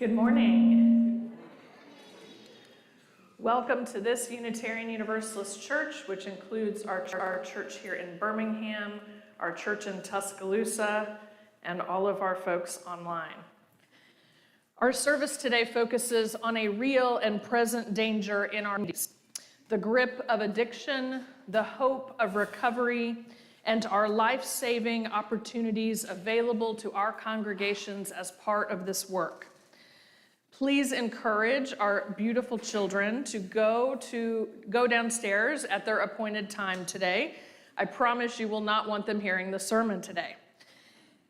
Good morning. Welcome to this Unitarian Universalist Church, which includes our church here in Birmingham, our church in Tuscaloosa, and all of our folks online. Our service today focuses on a real and present danger in our midst, the grip of addiction, the hope of recovery, and our life-saving opportunities available to our congregations as part of this work. Please encourage our beautiful children to go downstairs at their appointed time today. I promise you will not want them hearing the sermon today.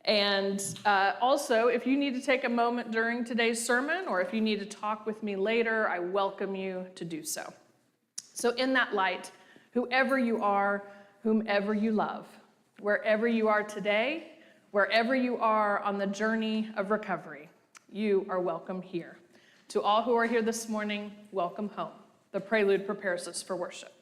And also, if you need to take a moment during today's sermon, or if you need to talk with me later, I welcome you to do so. So in that light, whoever you are, whomever you love, wherever you are today, wherever you are on the journey of recovery, you are welcome here. To all who are here this morning, welcome home. The prelude prepares us for worship.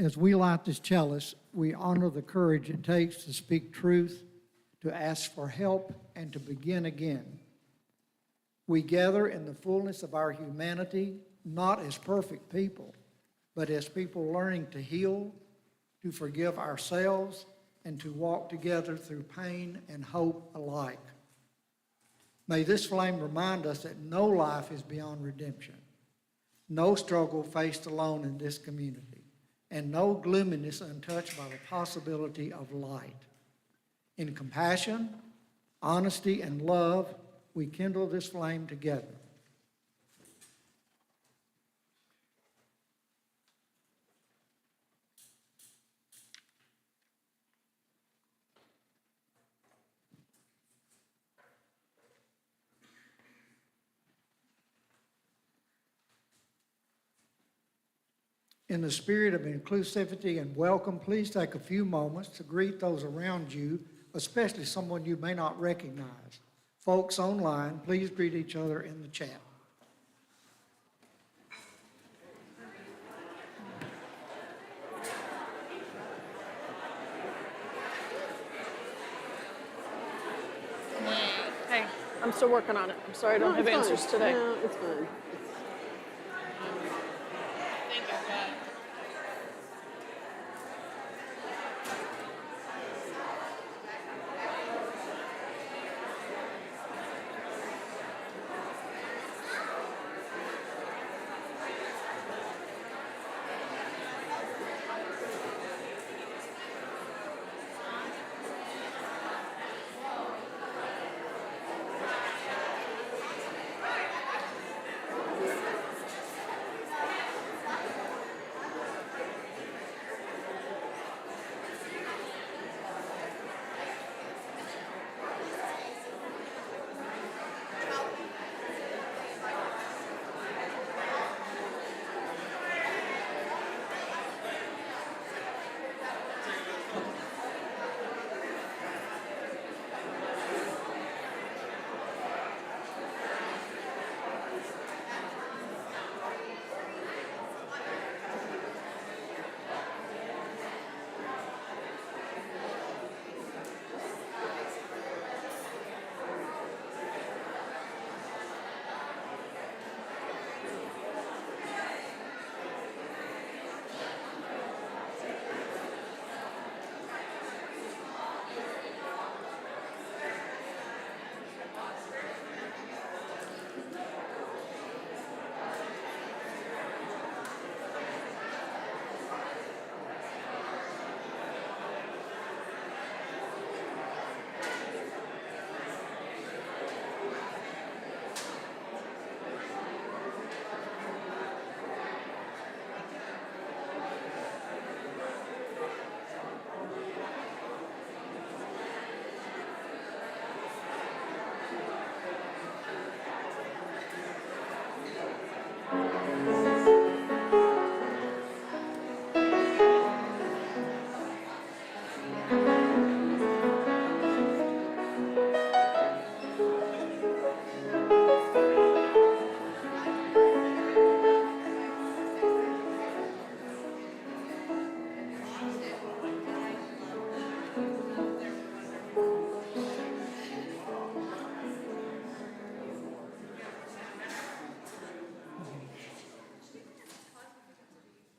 As we light this chalice, we honor the courage it takes to speak truth, to ask for help, and to begin again. We gather in the fullness of our humanity, not as perfect people, but as people learning to heal, to forgive ourselves, and to walk together through pain and hope alike. May this flame remind us that no life is beyond redemption, no struggle faced alone in this community, and no gloominess untouched by the possibility of light. In compassion, honesty, and love, we kindle this flame together. In the spirit of inclusivity and welcome, please take a few moments to greet those around you, especially someone you may not recognize. Folks online, please greet each other in the chat. Hey, I'm still working on it. I'm sorry I don't have answers today. No, it's fine.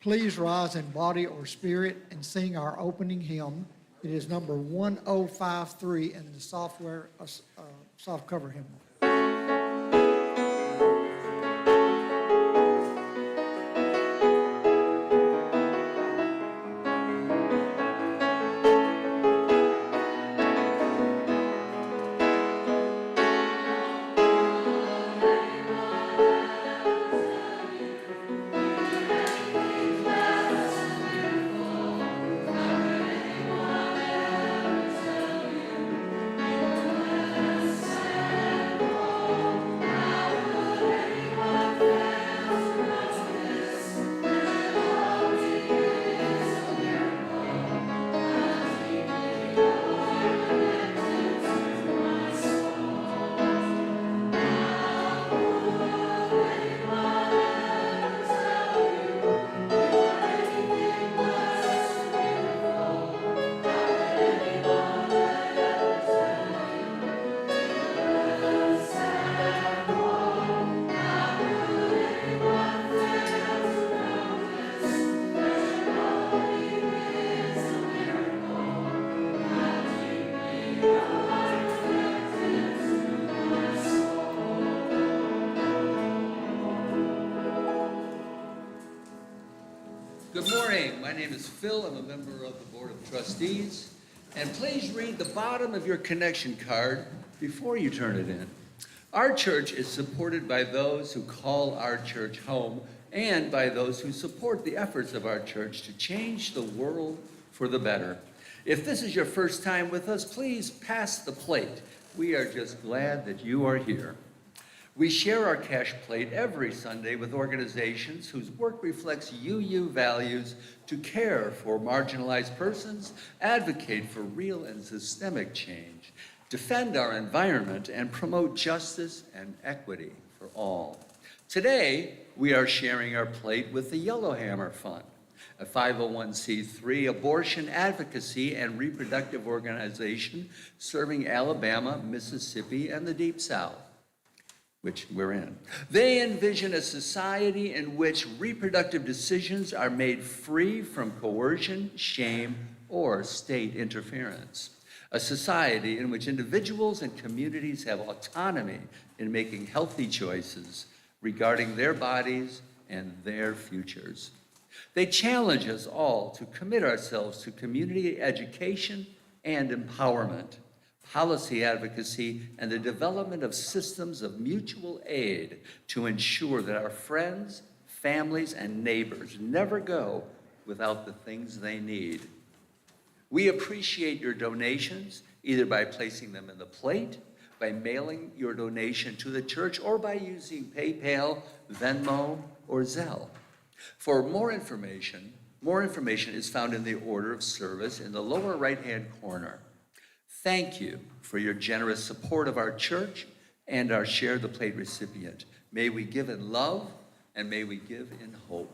Please rise in body or spirit and sing our opening hymn. It is number 1053 in the soft cover hymn. Good morning. My name is Phil. I'm a member of the Board of Trustees. And please read the bottom of your connection card before you turn it in. Our church is supported by those who call our church home and by those who support the efforts of our church to change the world for the better. If this is your first time with us, please pass the plate. We are just glad that you are here. We share our cash plate every Sunday with organizations whose work reflects UU values to care for marginalized persons, advocate for real and systemic change, defend our environment, and promote justice and equity for all. Today, we are sharing our plate with the Yellowhammer Fund, a 501c3 abortion advocacy and reproductive organization serving Alabama, Mississippi, and the Deep South, which we're in. They envision a society in which reproductive decisions are made free from coercion, shame, or state interference. A society in which individuals and communities have autonomy in making healthy choices regarding their bodies and their futures. They challenge us all to commit ourselves to community education and empowerment, policy advocacy, and the development of systems of mutual aid to ensure that our friends, families, and neighbors never go without the things they need. We appreciate your donations, either by placing them in the plate, by mailing your donation to the church, or by using PayPal, Venmo, or Zelle. For more information is found in the order of service in the lower right-hand corner. Thank you for your generous support of our church and our Share the Plate recipient. May we give in love and may we give in hope.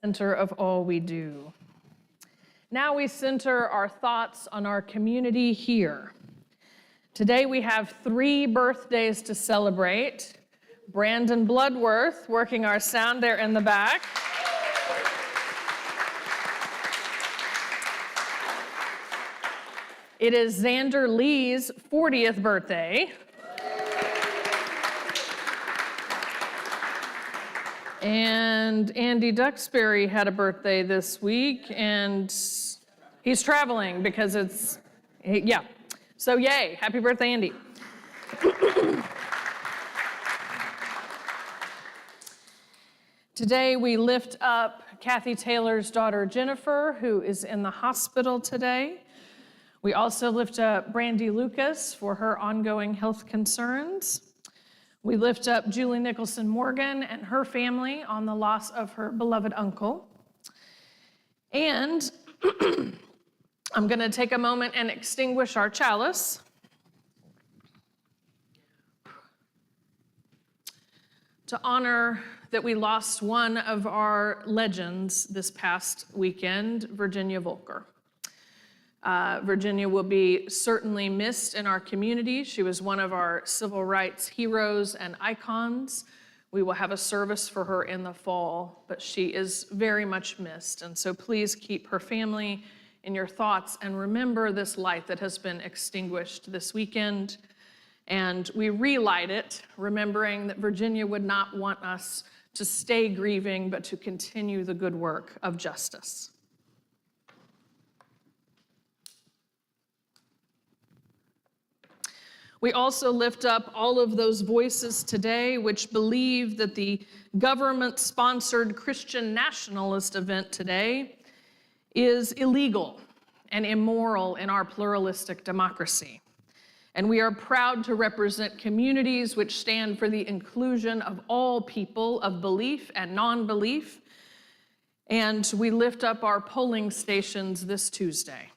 center of all we do. Now we center our thoughts on our community here. Today we have 3 birthdays to celebrate. Brandon Bloodworth, working our sound there in the back. It is Xander Lee's 40th birthday. And Andy Duxbury had a birthday this week, and he's traveling because yeah. So yay, happy birthday, Andy. Today we lift up Kathy Taylor's daughter, Jennifer, who is in the hospital today. We also lift up Brandy Lucas for her ongoing health concerns. We lift up Julie Nicholson Morgan and her family on the loss of her beloved uncle. And I'm going to take a moment and extinguish our chalice. To honor that we lost one of our legends this past weekend, Virginia Volker. Virginia will be certainly missed in our community. She was one of our civil rights heroes and icons. We will have a service for her in the fall, but she is very much missed. And so please keep her family in your thoughts and remember this light that has been extinguished this weekend. And we relight it, remembering that Virginia would not want us to stay grieving, but to continue the good work of justice. We also lift up all of those voices today which believe that the government-sponsored Christian nationalist event today is illegal and immoral in our pluralistic democracy. And we are proud to represent communities which stand for the inclusion of all people of belief and non-belief. And we lift up our polling stations this Tuesday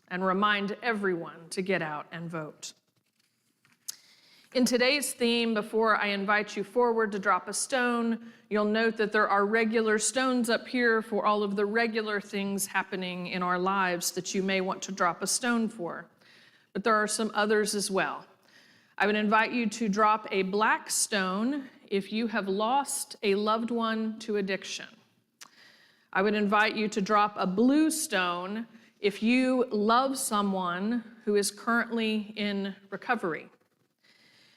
and remind everyone to get out and vote. In today's theme, before I invite you forward to drop a stone, you'll note that there are regular stones up here for all of the regular things happening in our lives that you may want to drop a stone for. But there are some others as well. I would invite you to drop a black stone if you have lost a loved one to addiction. I would invite you to drop a blue stone if you love someone who is currently in recovery.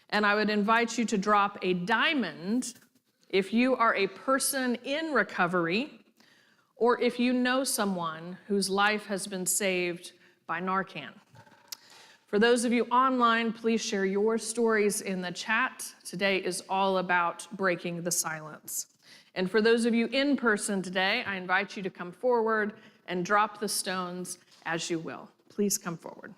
And I would invite you to drop a diamond if you are a person in recovery or if you know someone whose life has been saved by Narcan. For those of you online, please share your stories in the chat. Today is all about breaking the silence. And for those of you in person today, I invite you to come forward and drop the stones as you will. Please come forward.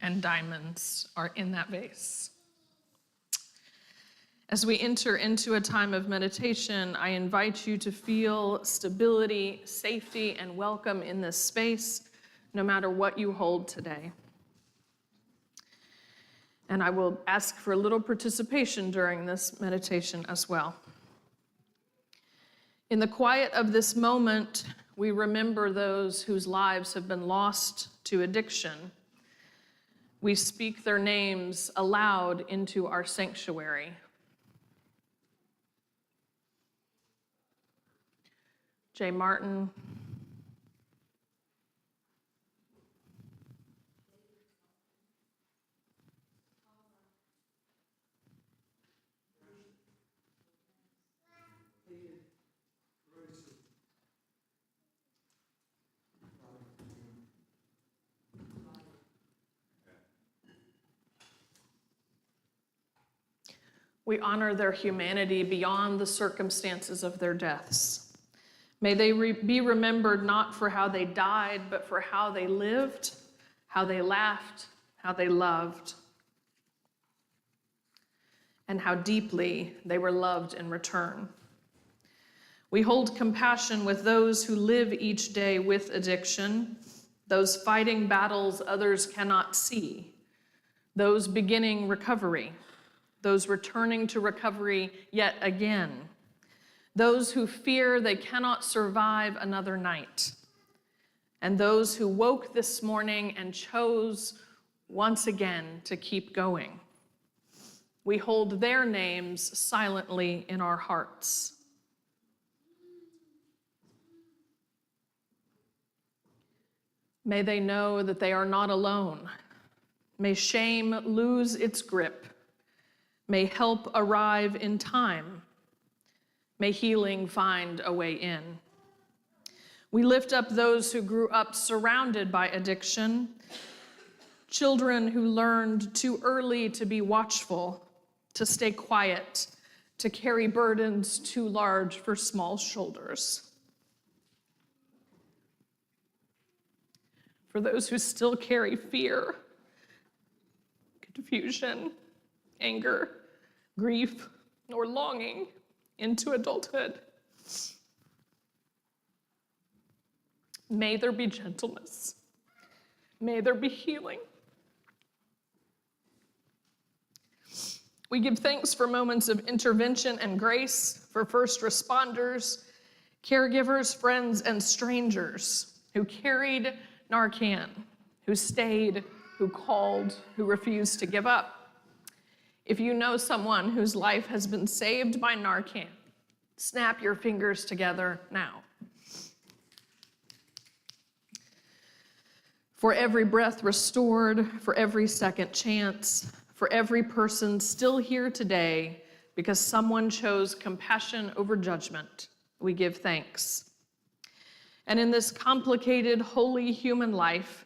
and diamonds are in that vase. As we enter into a time of meditation, I invite you to feel stability, safety, and welcome in this space, no matter what you hold today. And I will ask for a little participation during this meditation as well. In the quiet of this moment, we remember those whose lives have been lost to addiction. We speak their names aloud into our sanctuary. Jay Martin, we honor their humanity beyond the circumstances of their deaths. May they be remembered not for how they died, but for how they lived, how they laughed, how they loved, and how deeply they were loved in return. We hold compassion with those who live each day with addiction, those fighting battles others cannot see, those beginning recovery, those returning to recovery yet again, those who fear they cannot survive another night, and those who woke this morning and chose once again to keep going. We hold their names silently in our hearts. May they know that they are not alone. May shame lose its grip. May help arrive in time. May healing find a way in. We lift up those who grew up surrounded by addiction, children who learned too early to be watchful, to stay quiet, to carry burdens too large for small shoulders. For those who still carry fear, confusion, anger, grief, or longing into adulthood. May there be gentleness. May there be healing. We give thanks for moments of intervention and grace for first responders, caregivers, friends, and strangers who carried Narcan, who stayed, who called, who refused to give up. If you know someone whose life has been saved by Narcan, snap your fingers together now. For every breath restored, for every second chance, for every person still here today because someone chose compassion over judgment, we give thanks. And in this complicated, holy human life,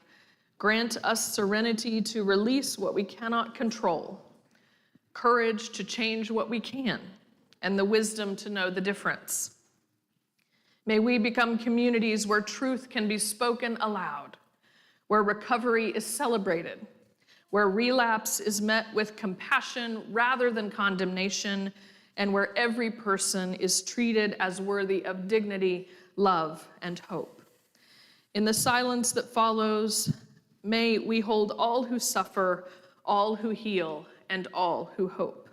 grant us serenity to release what we cannot control, courage to change what we can, and the wisdom to know the difference. May we become communities where truth can be spoken aloud, where recovery is celebrated, where relapse is met with compassion rather than condemnation, and where every person is treated as worthy of dignity, love, and hope. In the silence that follows, may we hold all who suffer, all who heal, and all who hope.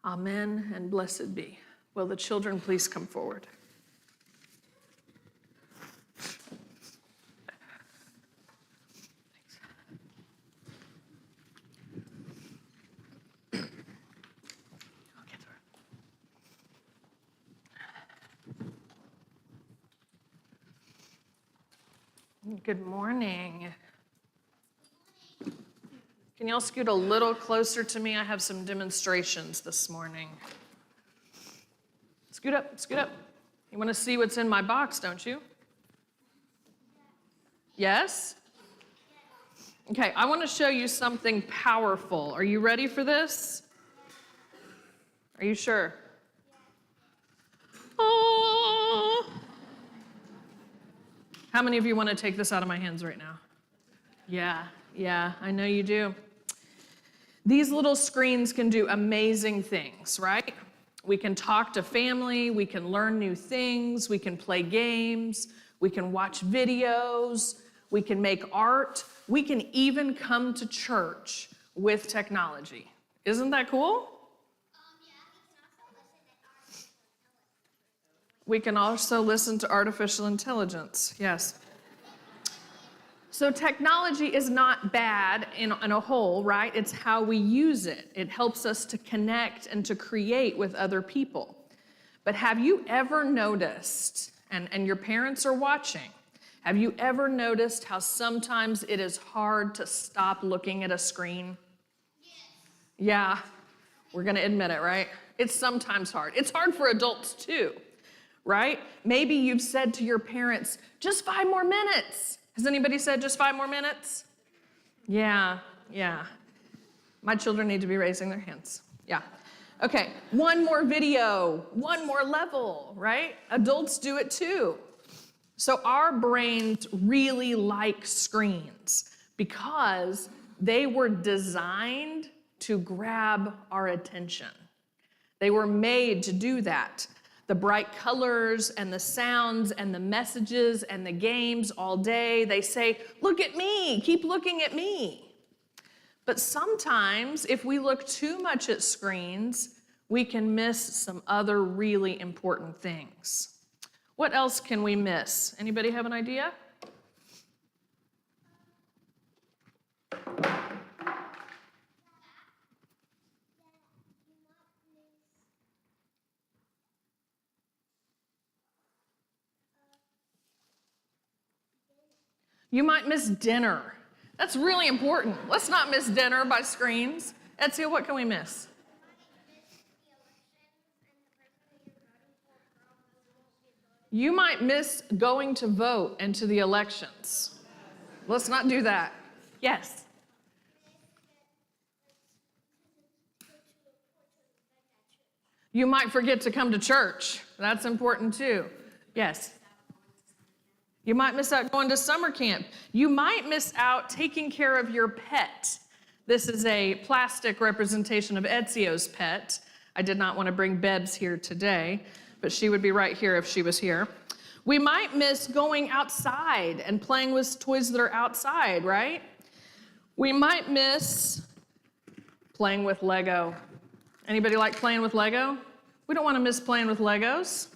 Amen and blessed be. Will the children please come forward? Good morning. Can y'all scoot a little closer to me? I have some demonstrations this morning. Scoot up, scoot up. You want to see what's in my box, don't you? Yes? Okay, I want to show you something powerful. Are you ready for this? Are you sure? Oh. How many of you want to take this out of my hands right now? Yeah, I know you do. These little screens can do amazing things, right? We can talk to family, we can learn new things, we can play games, we can watch videos, we can make art, we can even come to church with technology. Isn't that cool? We can also listen to artificial intelligence, yes. So technology is not bad in a whole, right? It's how we use it. It helps us to connect and to create with other people. But have you ever noticed, and your parents are watching, have you ever noticed how sometimes it is hard to stop looking at a screen? Yes. Yeah, we're gonna admit it, right? It's sometimes hard. It's hard for adults too, right? Maybe you've said to your parents, just 5 more minutes. Has anybody said just 5 more minutes? Yeah. My children need to be raising their hands. Yeah. Okay, 1 more video, 1 more level, right? Adults do it too. So our brains really like screens because they were designed to grab our attention. They were made to do that. The bright colors and the sounds and the messages and the games all day, they say, look at me, keep looking at me. But sometimes if we look too much at screens, we can miss some other really important things. What else can we miss? Anybody have an idea? You might miss dinner. That's really important. Let's not miss dinner by screens. Ezio, what can we miss? You might miss going to vote and to the elections. Let's not do that. Yes. You might forget to come to church. That's important too. Yes. You might miss out going to summer camp. You might miss out taking care of your pet. This is a plastic representation of Ezio's pet. I did not want to bring Bebs here today, but she would be right here if she was here. We might miss going outside and playing with toys that are outside, right? We might miss playing with Lego. Anybody like playing with Lego? We don't want to miss playing with Legos.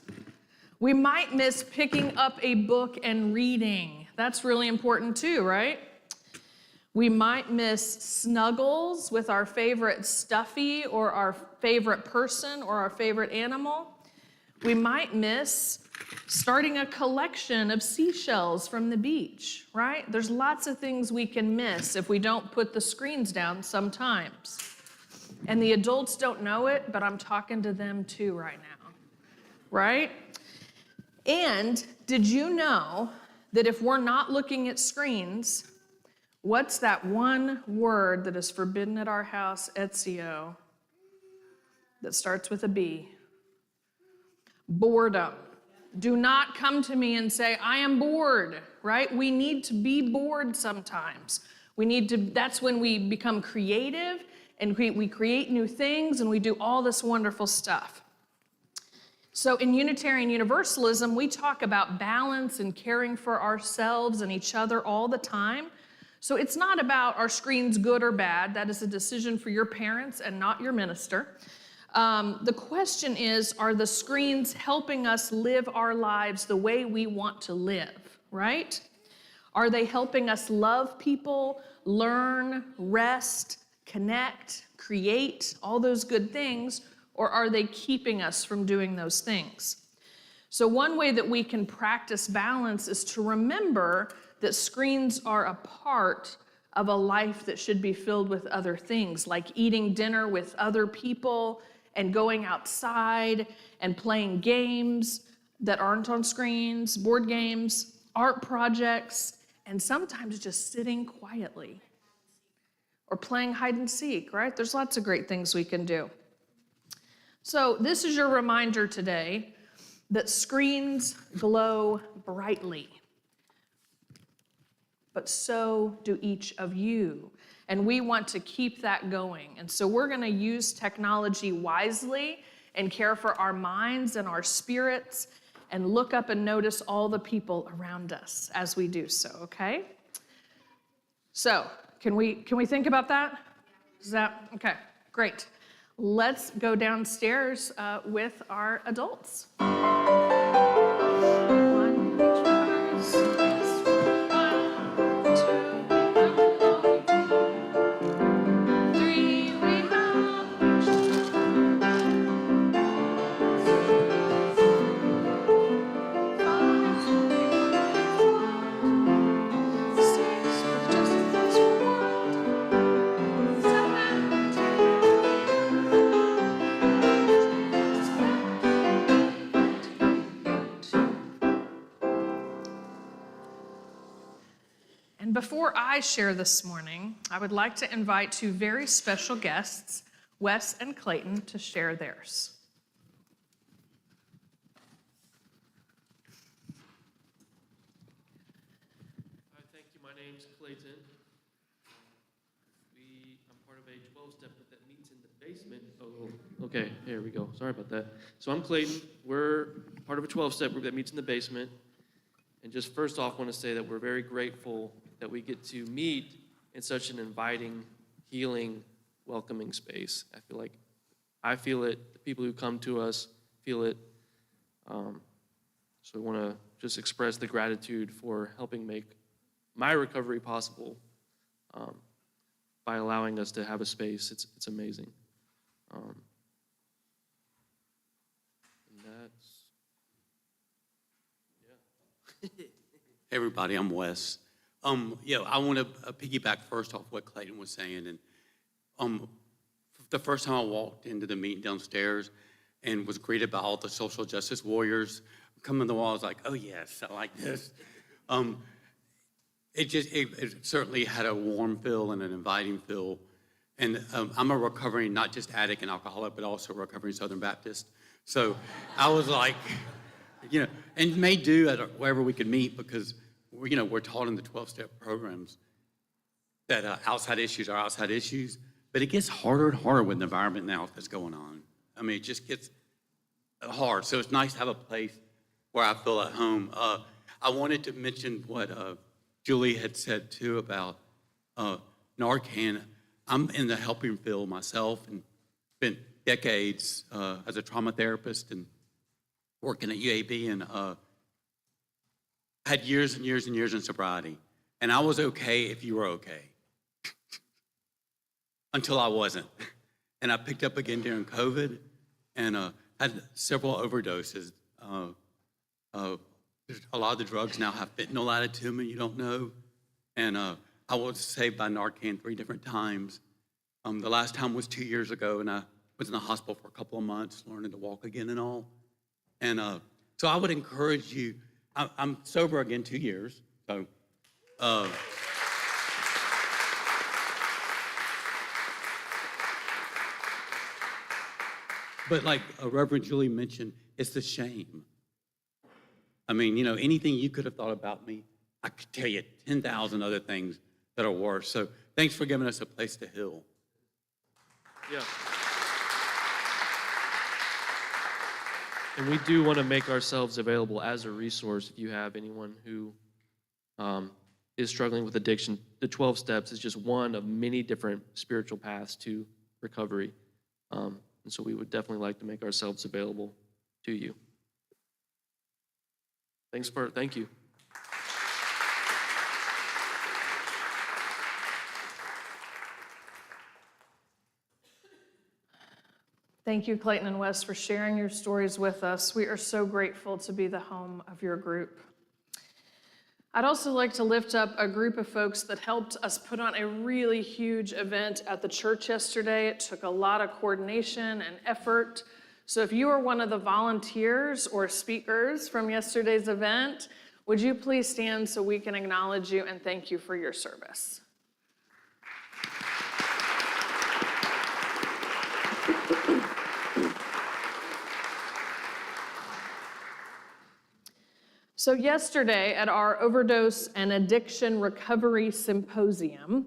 We might miss picking up a book and reading. That's really important too, right? We might miss snuggles with our favorite stuffy or our favorite person or our favorite animal. We might miss starting a collection of seashells from the beach, right? There's lots of things we can miss if we don't put the screens down sometimes. And the adults don't know it, but I'm talking to them too right now, right? And did you know that if we're not looking at screens, what's that one word that is forbidden at our house, Ezio, that starts with a B? Boredom. Do not come to me and say, I am bored, right? We need to be bored sometimes. That's when we become creative and we create new things and we do all this wonderful stuff. So in Unitarian Universalism, we talk about balance and caring for ourselves and each other all the time. So it's not about are screens good or bad. That is a decision for your parents and not your minister. The question is, are the screens helping us live our lives the way we want to live, right? Are they helping us love people, learn, rest, connect, create, all those good things, or are they keeping us from doing those things? So one way that we can practice balance is to remember that screens are a part of a life that should be filled with other things, like eating dinner with other people and going outside and playing games that aren't on screens, board games, art projects, and sometimes just sitting quietly or playing hide and seek, right? There's lots of great things we can do. So this is your reminder today that screens glow brightly, but so do each of you. And we want to keep that going. And so we're going to use technology wisely and care for our minds and our spirits and look up and notice all the people around us as we do so, okay? So, can we think about that? Is that, okay, great. Let's go downstairs with our adults. And before I share this morning, I would like to invite two very special guests, Wes and Clayton, to share theirs. Hi, thank you. My name's Clayton. I'm part of a 12-step that meets in the basement. Oh, okay, here we go. Sorry about that. So I'm Clayton. We're part of a 12-step group that meets in the basement. And just first off, want to say that we're very grateful that we get to meet in such an inviting, healing, welcoming space. I feel it. The people who come to us feel it. So I want to just express the gratitude for helping make my recovery possible by allowing us to have a space. It's amazing. And that's, yeah. Hey everybody, I'm Wes. I want to piggyback first off what Clayton was saying. And the first time I walked into the meeting downstairs and was greeted by all the social justice warriors coming to the wall, I was like, oh yes, I like this. It certainly had a warm feel and an inviting feel. And I'm a recovering, not just addict and alcoholic, but also a recovering Southern Baptist. So I was like, and may do at wherever we could meet, because we're taught in the 12-step programs that outside issues are outside issues, but it gets harder and harder with the environment now that's going on. I mean, it just gets hard. So it's nice to have a place where I feel at home. I wanted to mention what Julie had said too about Narcan. I'm in the helping field myself and spent decades as a trauma therapist and working at UAB, and had years and years and years in sobriety. And I was okay if you were okay. Until I wasn't. And I picked up again during COVID and had several overdoses. A lot of the drugs now have fentanyl added to them and you don't know. And I was saved by Narcan 3 different times. The last time was 2 years ago, and I was in the hospital for a couple of months, learning to walk again and all. And so I would encourage you, I'm sober again 2 years, so. But like Reverend Julie mentioned, it's the shame. I mean, anything you could have thought about me, I could tell you 10,000 other things that are worse. So thanks for giving us a place to heal. Yeah. And we do want to make ourselves available as a resource if you have anyone who is struggling with addiction. The 12 steps is just one of many different spiritual paths to recovery. And so we would definitely like to make ourselves available to you. Thank you. Thank you, Clayton and Wes, for sharing your stories with us. We are so grateful to be the home of your group. I'd also like to lift up a group of folks that helped us put on a really huge event at the church yesterday. It took a lot of coordination and effort. So if you are one of the volunteers or speakers from yesterday's event, Would you please stand so we can acknowledge you and thank you for your service? So yesterday at our Overdose and Addiction Recovery Symposium,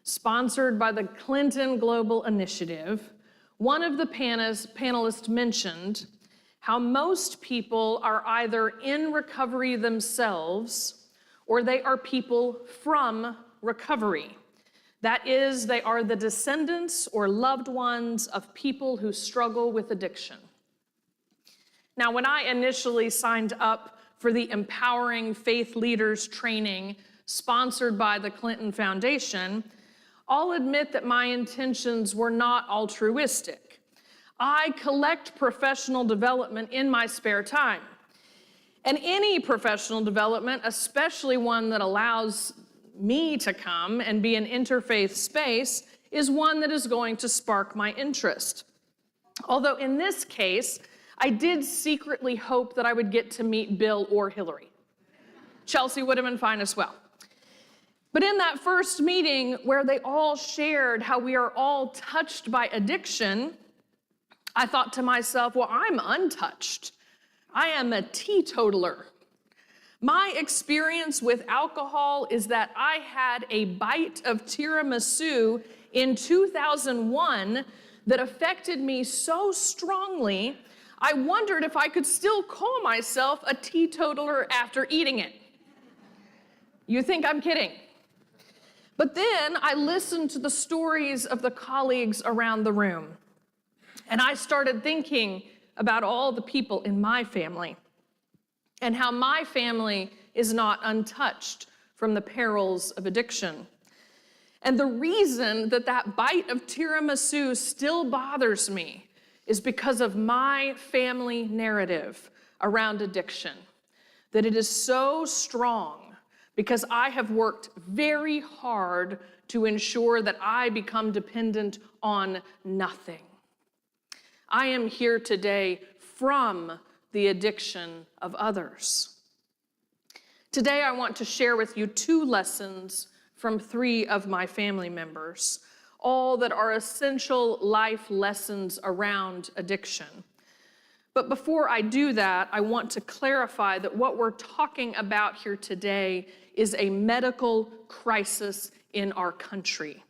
sponsored by the Clinton Global Initiative, one of the panelists mentioned how most people are either in recovery themselves or they are people from recovery. That is, they are the descendants or loved ones of people who struggle with addiction. Now, when I initially signed up for the Empowering Faith Leaders training sponsored by the Clinton Foundation, I'll admit that my intentions were not altruistic. I collect professional development in my spare time. And any professional development, especially one that allows me to come and be an interfaith space, is one that is going to spark my interest. Although in this case, I did secretly hope that I would get to meet Bill or Hillary. Chelsea would have been fine as well. But in that first meeting where they all shared how we are all touched by addiction, I thought to myself, well, I'm untouched. I am a teetotaler. My experience with alcohol is that I had a bite of tiramisu in 2001 that affected me so strongly, I wondered if I could still call myself a teetotaler after eating it. You think I'm kidding? But then I listened to the stories of the colleagues around the room, and I started thinking about all the people in my family and how my family is not untouched from the perils of addiction. And the reason that that bite of tiramisu still bothers me is because of my family narrative around addiction, that it is so strong because I have worked very hard to ensure that I become dependent on nothing. I am here today from the addiction of others. Today, I want to share with you 2 lessons from 3 of my family members, all that are essential life lessons around addiction. But before I do that, I want to clarify that what we're talking about here today is a medical crisis in our country.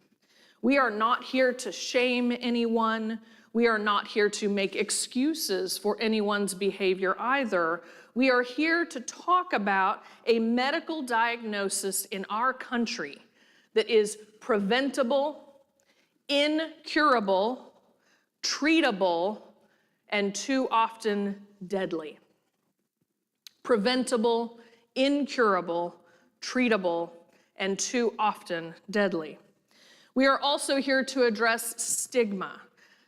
We are not here to shame anyone. We are not here to make excuses for anyone's behavior either. We are here to talk about a medical diagnosis in our country that is preventable, incurable, treatable, and too often deadly. Preventable, incurable, treatable, and too often deadly. We are also here to address stigma.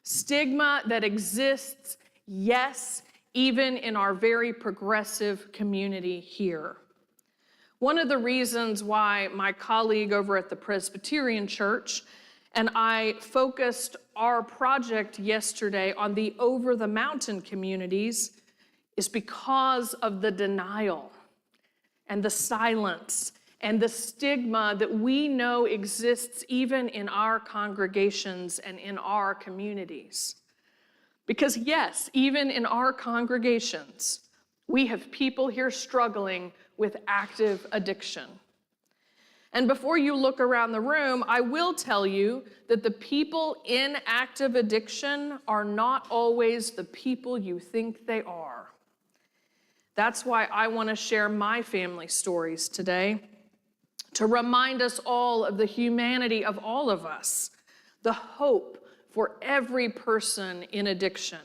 Stigma that exists, yes, even in our very progressive community here. One of the reasons why my colleague over at the Presbyterian Church and I focused our project yesterday on the over-the-mountain communities is because of the denial and the silence and the stigma that we know exists even in our congregations and in our communities. Because yes, even in our congregations, we have people here struggling with active addiction. And before you look around the room, I will tell you that the people in active addiction are not always the people you think they are. That's why I want to share my family stories today, to remind us all of the humanity of all of us, the hope for every person in addiction,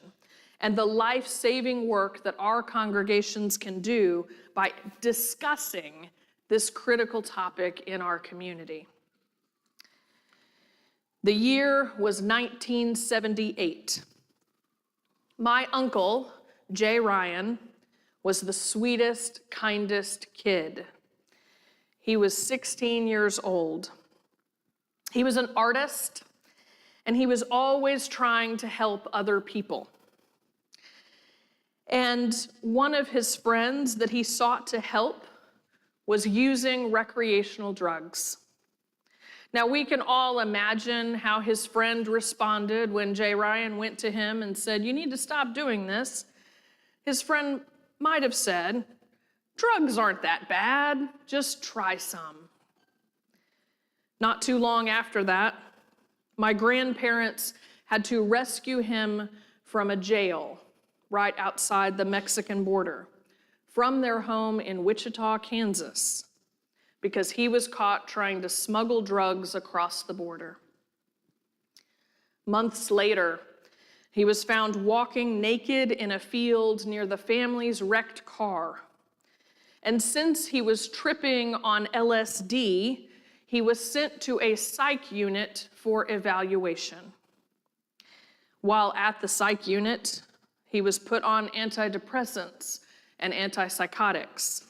and the life-saving work that our congregations can do by discussing this critical topic in our community. The year was 1978. My uncle, Jay Ryan, was the sweetest, kindest kid. He was 16 years old. He was an artist, and he was always trying to help other people. And one of his friends that he sought to help was using recreational drugs. Now, we can all imagine how his friend responded when Jay Ryan went to him and said, "You need to stop doing this." His friend might have said, "Drugs aren't that bad, just try some." Not too long after that, my grandparents had to rescue him from a jail right outside the Mexican border, from their home in Wichita, Kansas, because he was caught trying to smuggle drugs across the border. Months later, he was found walking naked in a field near the family's wrecked car. And since he was tripping on LSD, he was sent to a psych unit for evaluation. While at the psych unit, he was put on antidepressants and antipsychotics,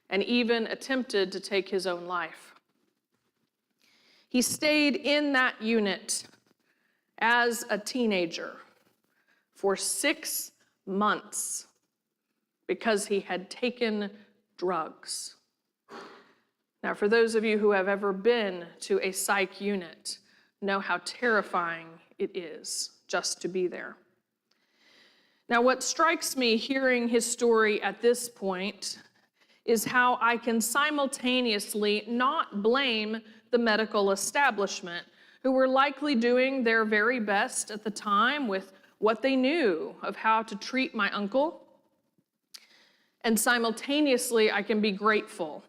and even attempted to take his own life. He stayed in that unit as a teenager for 6 months because he had taken drugs. Now, for those of you who have ever been to a psych unit, know how terrifying it is just to be there. Now, what strikes me hearing his story at this point is how I can simultaneously not blame the medical establishment, who were likely doing their very best at the time with what they knew of how to treat my uncle, and simultaneously I can be grateful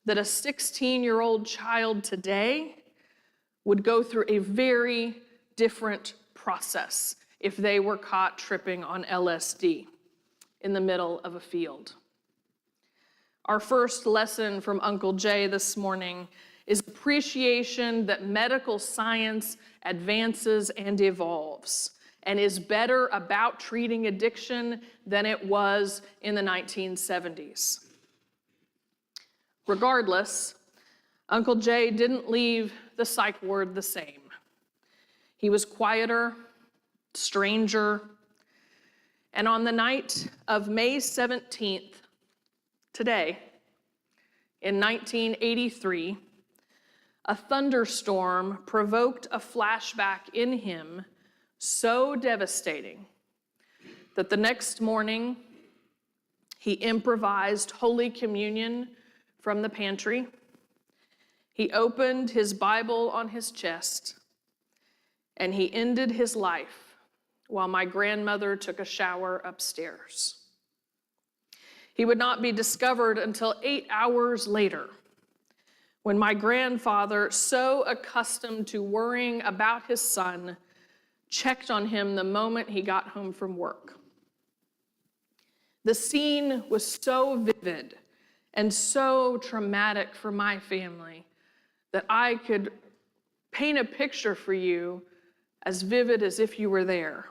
that a 16-year-old child today would go through a very different process if they were caught tripping on LSD in the middle of a field. Our first lesson from Uncle Jay this morning is appreciation that medical science advances and evolves and is better about treating addiction than it was in the 1970s. Regardless, Uncle Jay didn't leave the psych ward the same. He was quieter, stranger, and on the night of May 17th, today, in 1983, a thunderstorm provoked a flashback in him so devastating that the next morning he improvised Holy Communion from the pantry. He opened his Bible on his chest, and he ended his life while my grandmother took a shower upstairs. He would not be discovered until 8 hours later, when my grandfather, so accustomed to worrying about his son, checked on him the moment he got home from work. The scene was so vivid and so traumatic for my family that I could paint a picture for you as vivid as if you were there.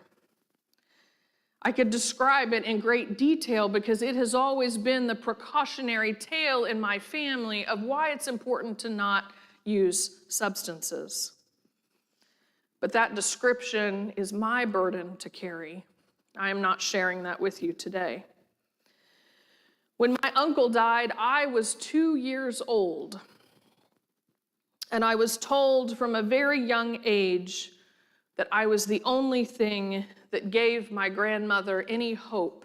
I could describe it in great detail because it has always been the precautionary tale in my family of why it's important to not use substances. But that description is my burden to carry. I am not sharing that with you today. When my uncle died, I was 2 years old, and I was told from a very young age that I was the only thing that gave my grandmother any hope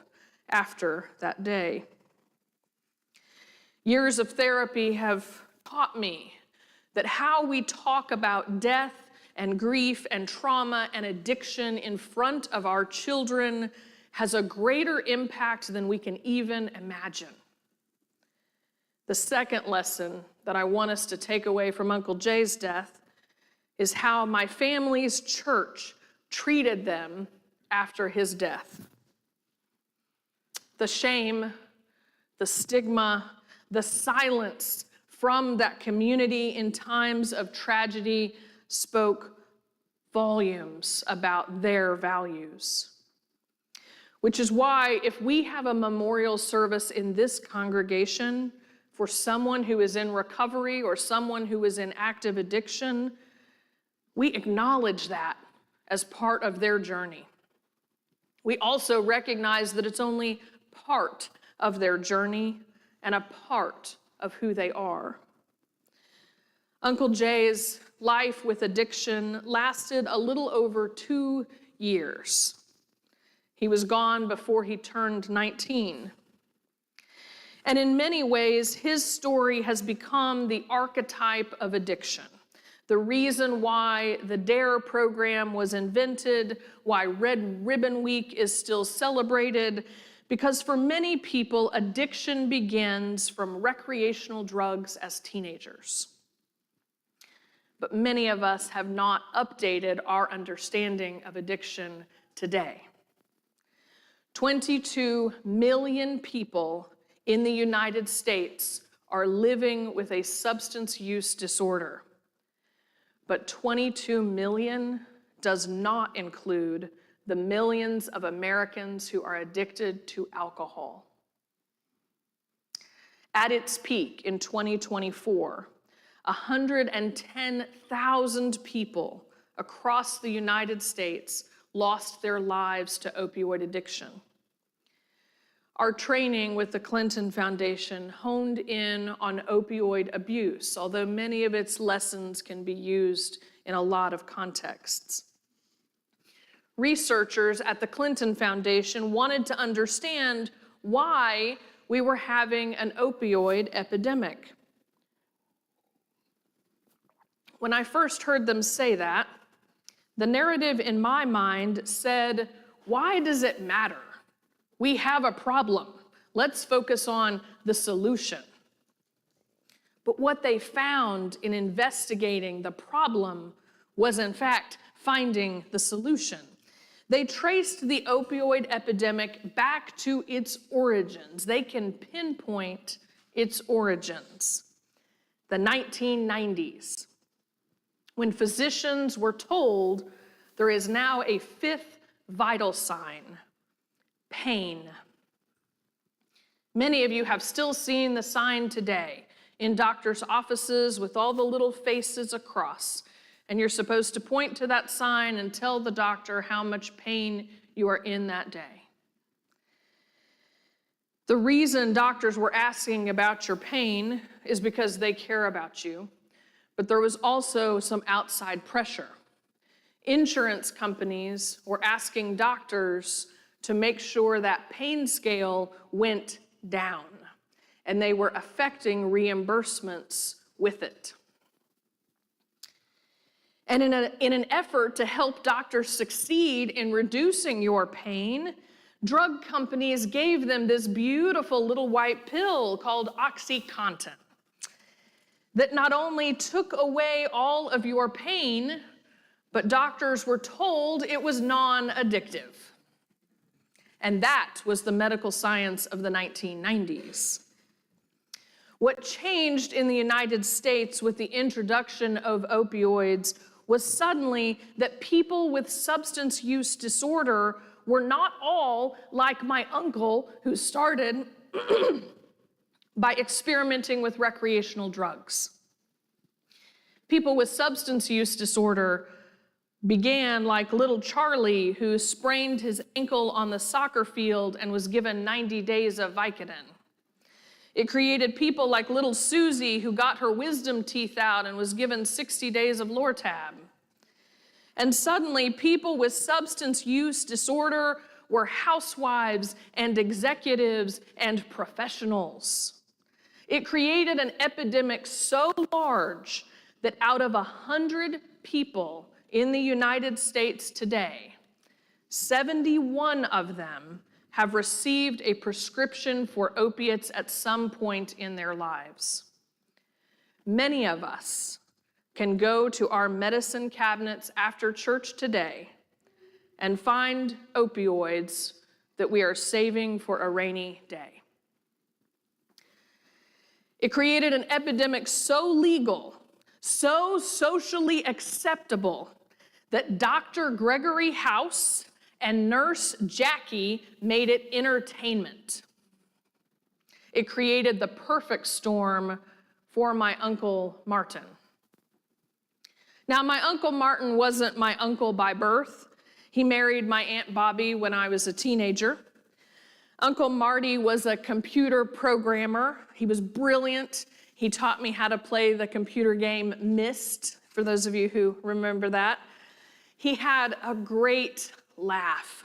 after that day. Years of therapy have taught me that how we talk about death and grief and trauma and addiction in front of our children has a greater impact than we can even imagine. The second lesson that I want us to take away from Uncle Jay's death is how my family's church treated them after his death. The shame, the stigma, the silence from that community in times of tragedy spoke volumes about their values. Which is why if we have a memorial service in this congregation for someone who is in recovery or someone who is in active addiction, we acknowledge that as part of their journey. We also recognize that it's only part of their journey and a part of who they are. Uncle Jay's life with addiction lasted a little over 2 years. He was gone before he turned 19. And in many ways, his story has become the archetype of addiction. The reason why the DARE program was invented, why Red Ribbon Week is still celebrated, because for many people, addiction begins from recreational drugs as teenagers. But many of us have not updated our understanding of addiction today. 22 million people in the United States are living with a substance use disorder. But 22 million does not include the millions of Americans who are addicted to alcohol. At its peak in 2024, 110,000 people across the United States lost their lives to opioid addiction. Our training with the Clinton Foundation honed in on opioid abuse, although many of its lessons can be used in a lot of contexts. Researchers at the Clinton Foundation wanted to understand why we were having an opioid epidemic. When I first heard them say that, the narrative in my mind said, why does it matter? We have a problem. Let's focus on the solution. But what they found in investigating the problem was, in fact, finding the solution. They traced the opioid epidemic back to its origins. They can pinpoint its origins. The 1990s, when physicians were told there is now a fifth vital sign: pain. Many of you have still seen the sign today in doctors' offices with all the little faces across, and you're supposed to point to that sign and tell the doctor how much pain you are in that day. The reason doctors were asking about your pain is because they care about you, but there was also some outside pressure. Insurance companies were asking doctors to make sure that pain scale went down, and they were affecting reimbursements with it. And in an effort to help doctors succeed in reducing your pain, drug companies gave them this beautiful little white pill called OxyContin that not only took away all of your pain, but doctors were told it was non-addictive. And that was the medical science of the 1990s. What changed in the United States with the introduction of opioids was suddenly that people with substance use disorder were not all like my uncle, who started by experimenting with recreational drugs. People with substance use disorder began like little Charlie, who sprained his ankle on the soccer field and was given 90 days of Vicodin. It created people like little Susie, who got her wisdom teeth out and was given 60 days of Lortab. And suddenly, people with substance use disorder were housewives and executives and professionals. It created an epidemic so large that out of 100 people in the United States today, 71 of them have received a prescription for opiates at some point in their lives. Many of us can go to our medicine cabinets after church today and find opioids that we are saving for a rainy day. It created an epidemic so legal, so socially acceptable, that Dr. Gregory House and Nurse Jackie made it entertainment. It created the perfect storm for my Uncle Martin. Now, my Uncle Martin wasn't my uncle by birth. He married my Aunt Bobby when I was a teenager. Uncle Marty was a computer programmer. He was brilliant. He taught me how to play the computer game Myst, for those of you who remember that. He had a great laugh.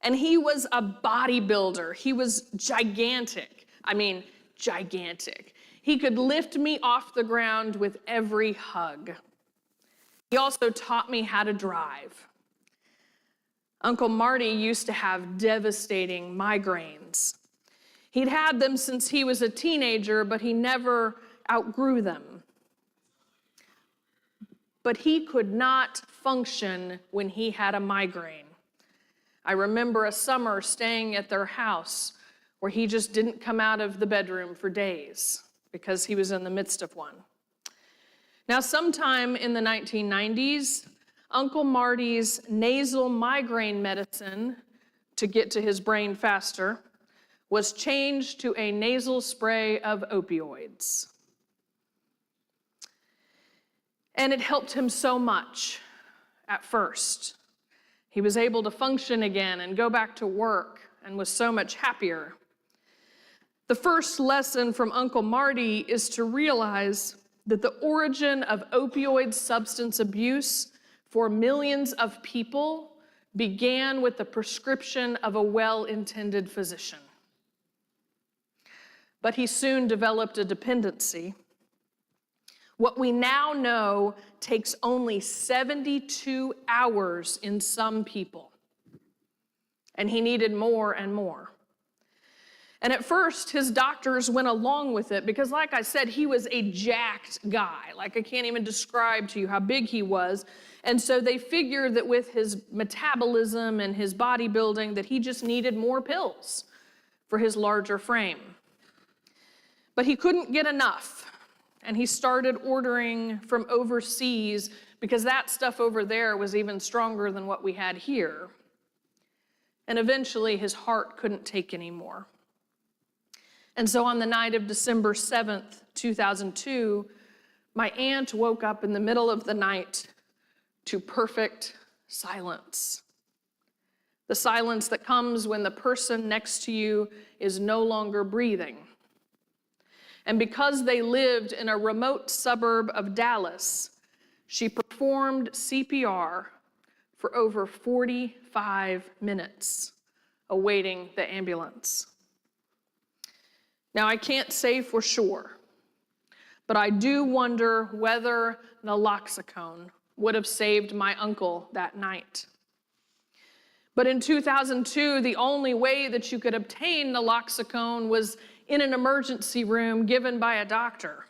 And he was a bodybuilder. He was gigantic. I mean, gigantic. He could lift me off the ground with every hug. He also taught me how to drive. Uncle Marty used to have devastating migraines. He'd had them since he was a teenager, but he never outgrew them. But he could not function when he had a migraine. I remember a summer staying at their house where he just didn't come out of the bedroom for days because he was in the midst of one. Now, sometime in the 1990s, Uncle Marty's nasal migraine medicine, to get to his brain faster, was changed to a nasal spray of opioids. And it helped him so much at first. He was able to function again and go back to work and was so much happier. The first lesson from Uncle Marty is to realize that the origin of opioid substance abuse for millions of people began with the prescription of a well-intended physician. But he soon developed a dependency. What we now know takes only 72 hours in some people. And he needed more and more. And at first, his doctors went along with it because, like I said, he was a jacked guy. Like, I can't even describe to you how big he was. And so they figured that with his metabolism and his bodybuilding that he just needed more pills for his larger frame. But he couldn't get enough. And he started ordering from overseas because that stuff over there was even stronger than what we had here. And eventually his heart couldn't take anymore. And so on the night of December 7th, 2002, my aunt woke up in the middle of the night to perfect silence. The silence that comes when the person next to you is no longer breathing. And because they lived in a remote suburb of Dallas, she performed CPR for over 45 minutes, awaiting the ambulance. Now, I can't say for sure, but I do wonder whether naloxone would have saved my uncle that night. But in 2002, the only way that you could obtain naloxone was in an emergency room given by a doctor.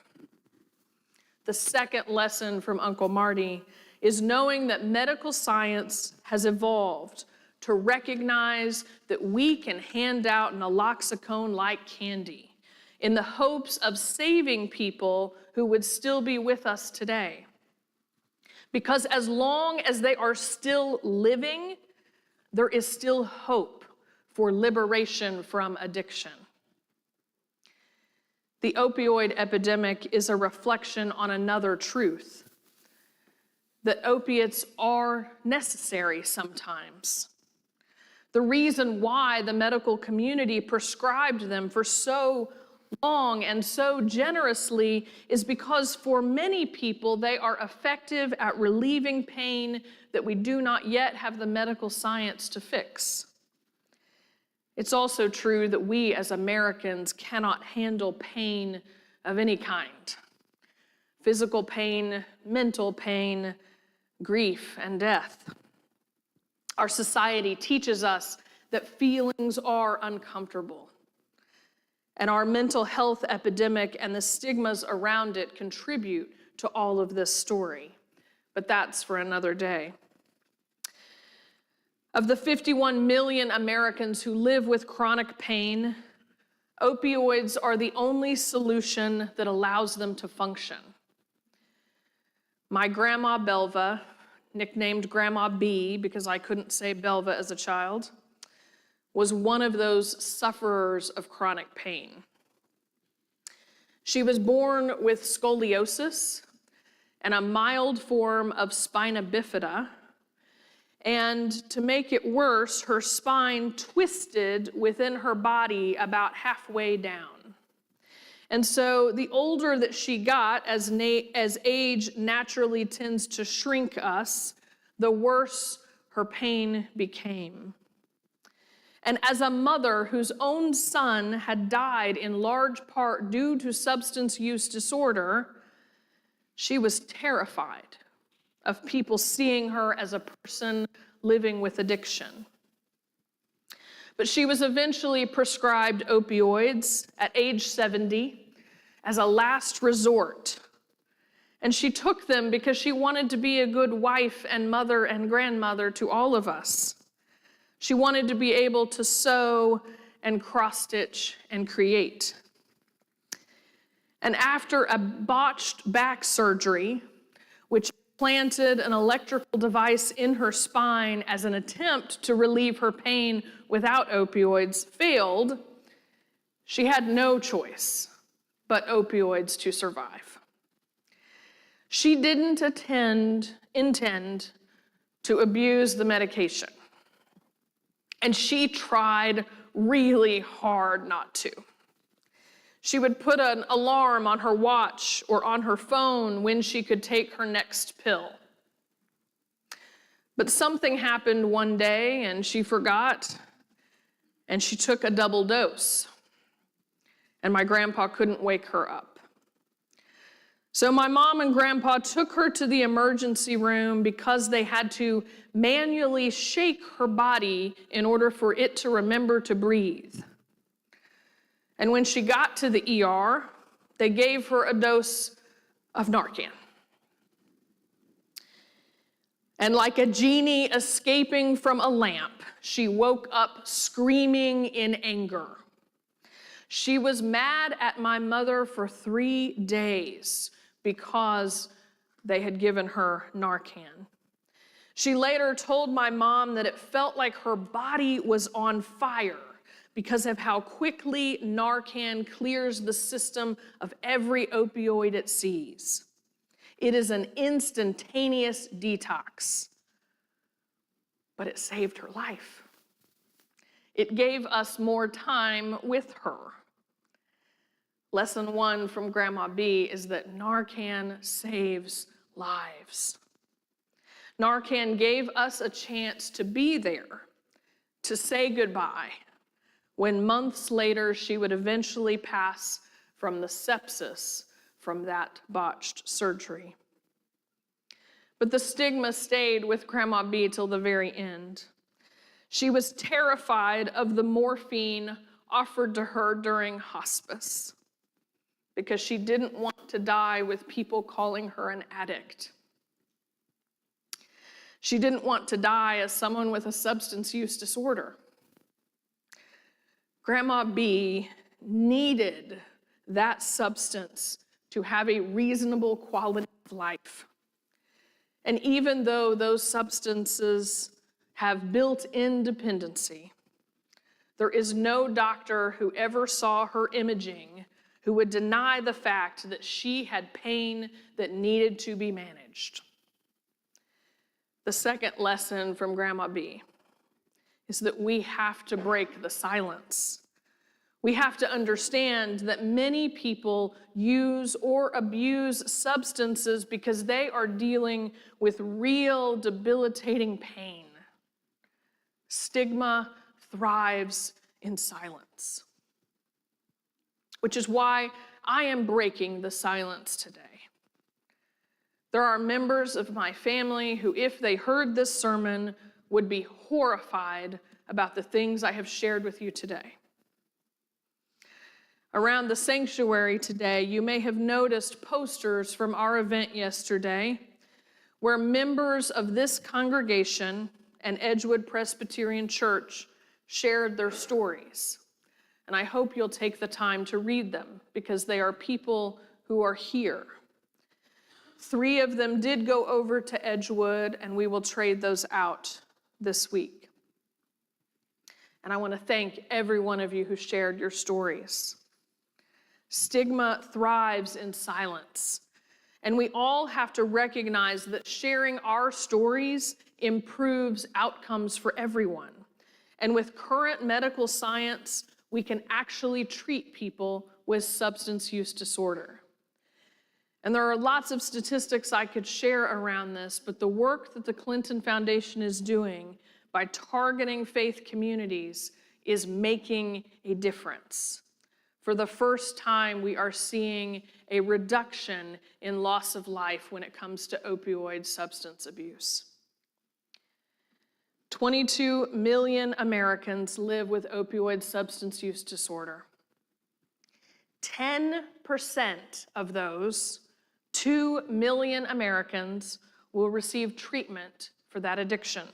The second lesson from Uncle Marty is knowing that medical science has evolved to recognize that we can hand out naloxone like candy in the hopes of saving people who would still be with us today. Because as long as they are still living, there is still hope for liberation from addiction. The opioid epidemic is a reflection on another truth, that opiates are necessary sometimes. The reason why the medical community prescribed them for so long and so generously is because for many people they are effective at relieving pain that we do not yet have the medical science to fix. It's also true that we as Americans cannot handle pain of any kind. Physical pain, mental pain, grief, and death. Our society teaches us that feelings are uncomfortable. And our mental health epidemic and the stigmas around it contribute to all of this story. But that's for another day. Of the 51 million Americans who live with chronic pain, opioids are the only solution that allows them to function. My grandma Belva, nicknamed Grandma B because I couldn't say Belva as a child, was one of those sufferers of chronic pain. She was born with scoliosis and a mild form of spina bifida, And to make it worse, her spine twisted within her body about halfway down. And so the older that she got, as age naturally tends to shrink us, the worse her pain became. And as a mother whose own son had died in large part due to substance use disorder, she was terrified of people seeing her as a person living with addiction. But she was eventually prescribed opioids at age 70 as a last resort. And she took them because she wanted to be a good wife and mother and grandmother to all of us. She wanted to be able to sew and cross-stitch and create. And after a botched back surgery, which planted an electrical device in her spine as an attempt to relieve her pain without opioids, failed, she had no choice but opioids to survive. She didn't intend to abuse the medication. And she tried really hard not to. She would put an alarm on her watch or on her phone when she could take her next pill. But something happened one day and she forgot, and she took a double dose. And my grandpa couldn't wake her up. So my mom and grandpa took her to the emergency room because they had to manually shake her body in order for it to remember to breathe. And when she got to the ER, they gave her a dose of Narcan. And like a genie escaping from a lamp, she woke up screaming in anger. She was mad at my mother for 3 days because they had given her Narcan. She later told my mom that it felt like her body was on fire because of how quickly Narcan clears the system of every opioid it sees. It is an instantaneous detox, but it saved her life. It gave us more time with her. Lesson 1 from Grandma B is that Narcan saves lives. Narcan gave us a chance to be there, to say goodbye, when months later she would eventually pass from the sepsis from that botched surgery. But the stigma stayed with Grandma B till the very end. She was terrified of the morphine offered to her during hospice because she didn't want to die with people calling her an addict. She didn't want to die as someone with a substance use disorder. Grandma B needed that substance to have a reasonable quality of life. And even though those substances have built-in dependency, there is no doctor who ever saw her imaging who would deny the fact that she had pain that needed to be managed. The second lesson from Grandma B is that we have to break the silence. We have to understand that many people use or abuse substances because they are dealing with real debilitating pain. Stigma thrives in silence, which is why I am breaking the silence today. There are members of my family who, if they heard this sermon, would be horrified about the things I have shared with you today. Around the sanctuary today, you may have noticed posters from our event yesterday where members of this congregation and Edgewood Presbyterian Church shared their stories. And I hope you'll take the time to read them because they are people who are here. 3 of them did go over to Edgewood, and we will trade those out this week. And I want to thank every one of you who shared your stories. Stigma thrives in silence, and we all have to recognize that sharing our stories improves outcomes for everyone. And with current medical science, we can actually treat people with substance use disorder. And there are lots of statistics I could share around this, but the work that the Clinton Foundation is doing by targeting faith communities is making a difference. For the first time, we are seeing a reduction in loss of life when it comes to opioid substance abuse. 22 million Americans live with opioid substance use disorder. 10% of those 2 million Americans will receive treatment for that addiction.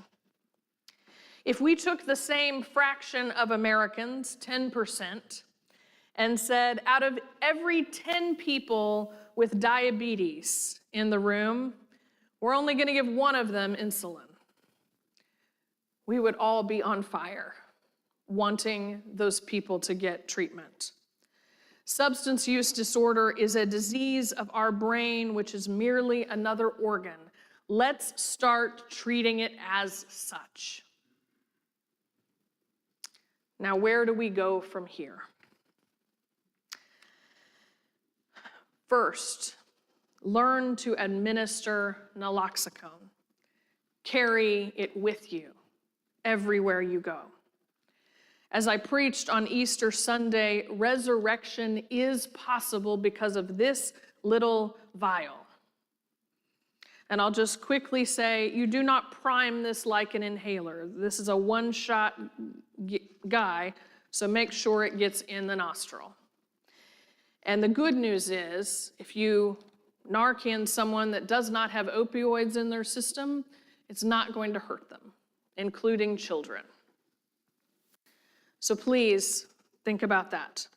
If we took the same fraction of Americans, 10%, and said, out of every 10 people with diabetes in the room, we're only going to give one of them insulin, we would all be on fire, wanting those people to get treatment. Substance use disorder is a disease of our brain, which is merely another organ. Let's start treating it as such. Now, where do we go from here? First, learn to administer naloxone. Carry it with you everywhere you go. As I preached on Easter Sunday, resurrection is possible because of this little vial. And I'll just quickly say, you do not prime this like an inhaler. This is a one-shot guy, so make sure it gets in the nostril. And the good news is, if you Narcan someone that does not have opioids in their system, it's not going to hurt them, including children. So please think about that.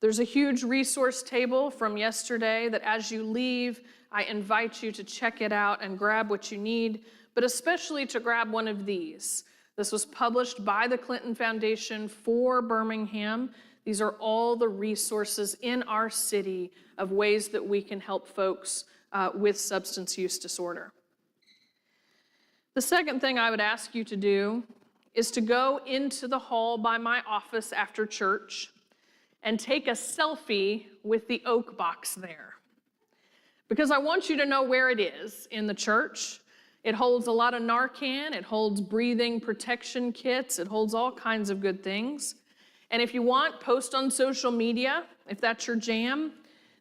There's a huge resource table from yesterday that as you leave, I invite you to check it out and grab what you need, but especially to grab one of these. This was published by the Clinton Foundation for Birmingham. These are all the resources in our city of ways that we can help folks with substance use disorder. The second thing I would ask you to do is to go into the hall by my office after church and take a selfie with the oak box there. Because I want you to know where it is in the church. It holds a lot of Narcan, it holds breathing protection kits, it holds all kinds of good things. And if you want, post on social media, if that's your jam,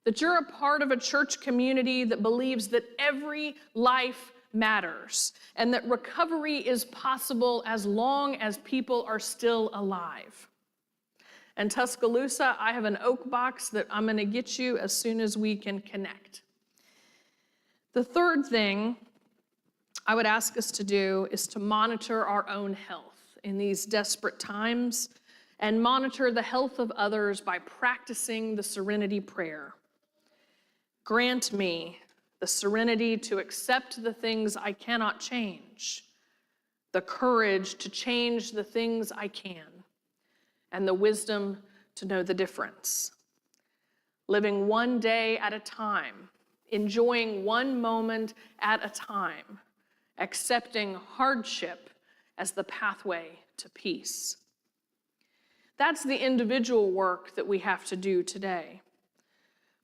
that you're a part of a church community that believes that every life matters and that recovery is possible as long as people are still alive. And Tuscaloosa, I have an oak box that I'm going to get you as soon as we can connect. The third thing I would ask us to do is to monitor our own health in these desperate times and monitor the health of others by practicing the serenity prayer. Grant me the serenity to accept the things I cannot change, the courage to change the things I can, and the wisdom to know the difference. Living one day at a time, enjoying one moment at a time, accepting hardship as the pathway to peace. That's the individual work that we have to do today.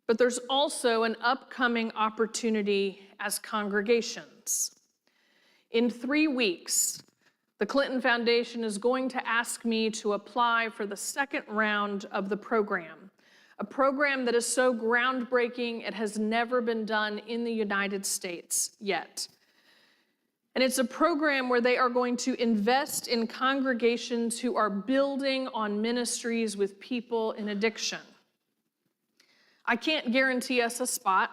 But there's also an upcoming opportunity as congregations. In 3 weeks, the Clinton Foundation is going to ask me to apply for the second round of the program, a program that is so groundbreaking it has never been done in the United States yet. And it's a program where they are going to invest in congregations who are building on ministries with people in addiction. I can't guarantee us a spot,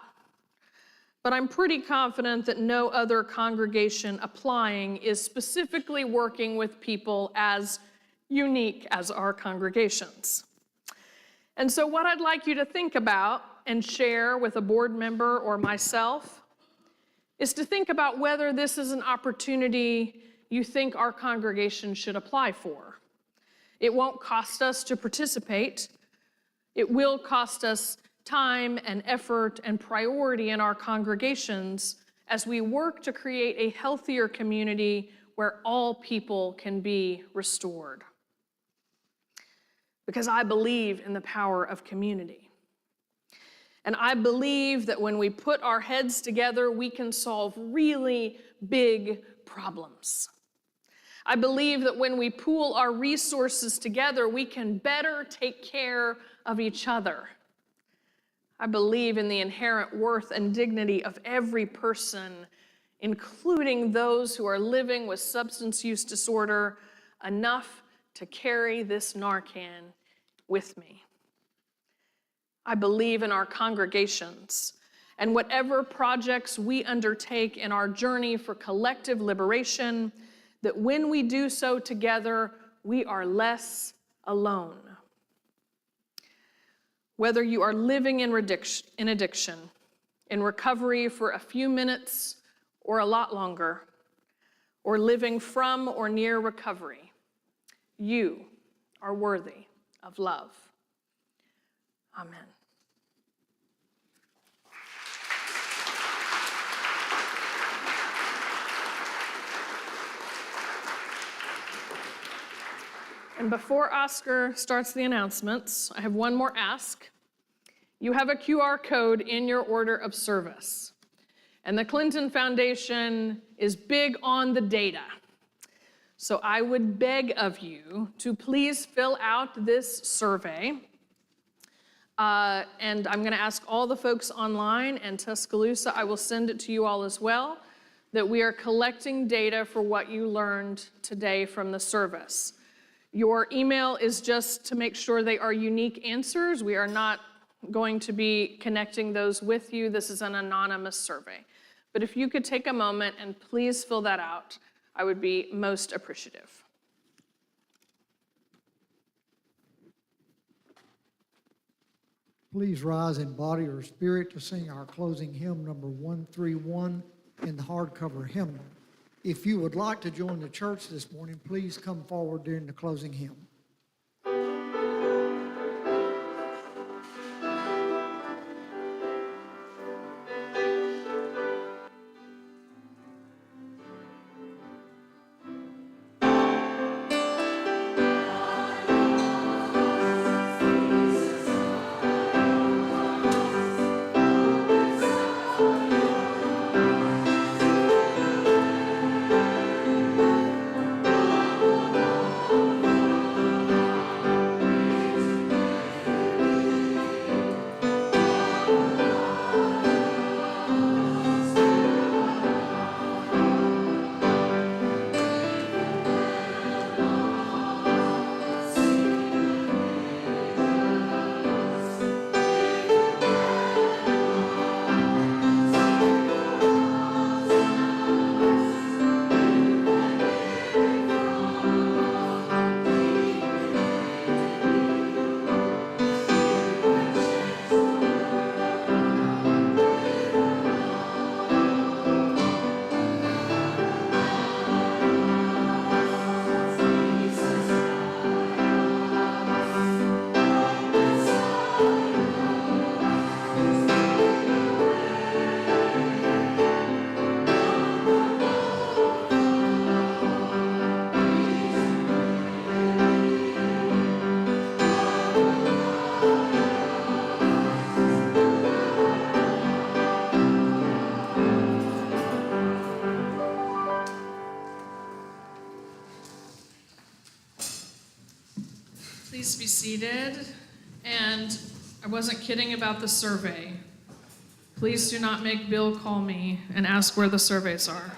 but I'm pretty confident that no other congregation applying is specifically working with people as unique as our congregations. And so what I'd like you to think about and share with a board member or myself is to think about whether this is an opportunity you think our congregation should apply for. It won't cost us to participate. It will cost us time and effort and priority in our congregations as we work to create a healthier community where all people can be restored. Because I believe in the power of community. And I believe that when we put our heads together, we can solve really big problems. I believe that when we pool our resources together, we can better take care of each other. I believe in the inherent worth and dignity of every person, including those who are living with substance use disorder, enough to carry this Narcan with me. I believe in our congregations and whatever projects we undertake in our journey for collective liberation, that when we do so together, we are less alone. Whether you are living in addiction, in recovery for a few minutes or a lot longer, or living from or near recovery, you are worthy of love. Amen. And before Oscar starts the announcements, I have one more ask. You have a QR code in your order of service. And the Clinton Foundation is big on the data. So I would beg of you to please fill out this survey. And I'm going to ask all the folks online and Tuscaloosa, I will send it to you all as well, that we are collecting data for what you learned today from the service. Your email is just to make sure they are unique answers. We are not going to be connecting those with you. This is an anonymous survey. But if you could take a moment and please fill that out, I would be most appreciative. Please rise in body or spirit to sing our closing hymn, number 131, in the hardcover hymnal. If you would like to join the church this morning, please come forward during the closing hymn. Please be seated. And I wasn't kidding about the survey. Please do not make Bill call me and ask where the surveys are.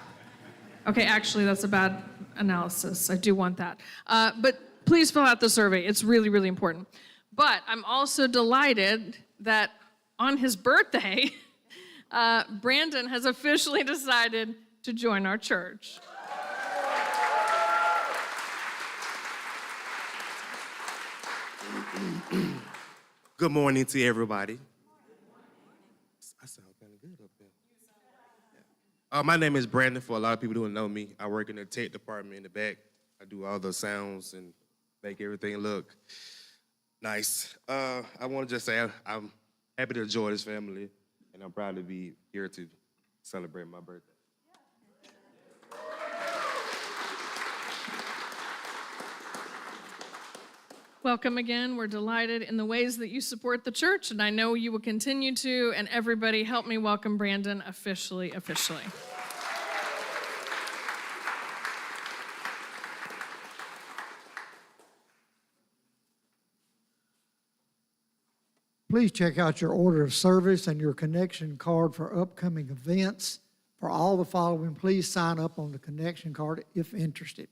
Okay, actually, that's a bad analysis. I do want that. But please fill out the survey. It's really, really important. But I'm also delighted that on his birthday, Brandon has officially decided to join our church. Good morning to everybody. I sound kind of good up there. My name is Brandon. For a lot of people who don't know me, I work in the tech department in the back. I do all the sounds and make everything look nice. I want to just say I'm happy to join this family, and I'm proud to be here to celebrate my birthday. Welcome again. We're delighted in the ways that you support the church, and I know you will continue to. And everybody, help me welcome Brandon officially. Please check out your order of service and your connection card for upcoming events. For all the following, please sign up on the connection card if interested.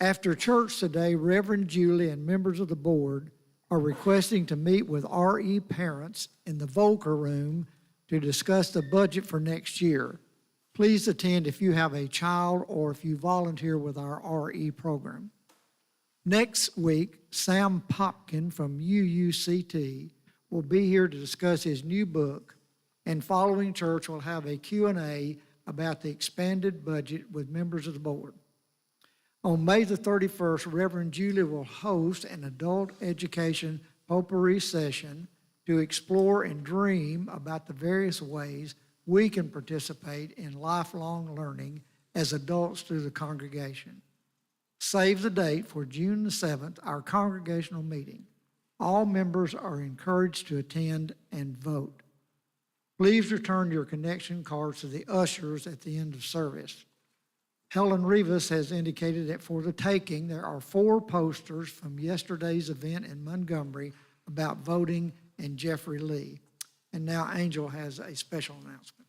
After church today, Reverend Julie and members of the board are requesting to meet with RE parents in the Volker Room to discuss the budget for next year. Please attend if you have a child or if you volunteer with our RE program. Next week, Sam Popkin from UUCT will be here to discuss his new book, and following church will have a Q&A about the expanded budget with members of the board. On May the 31st, Reverend Julie will host an adult education potpourri session to explore and dream about the various ways we can participate in lifelong learning as adults through the congregation. Save the date for June the 7th, our congregational meeting. All members are encouraged to attend and vote. Please return your connection cards to the ushers at the end of service. Helen Rivas has indicated that for the taking, there are 4 posters from yesterday's event in Montgomery about voting and Jeffrey Lee. And now Angel has a special announcement.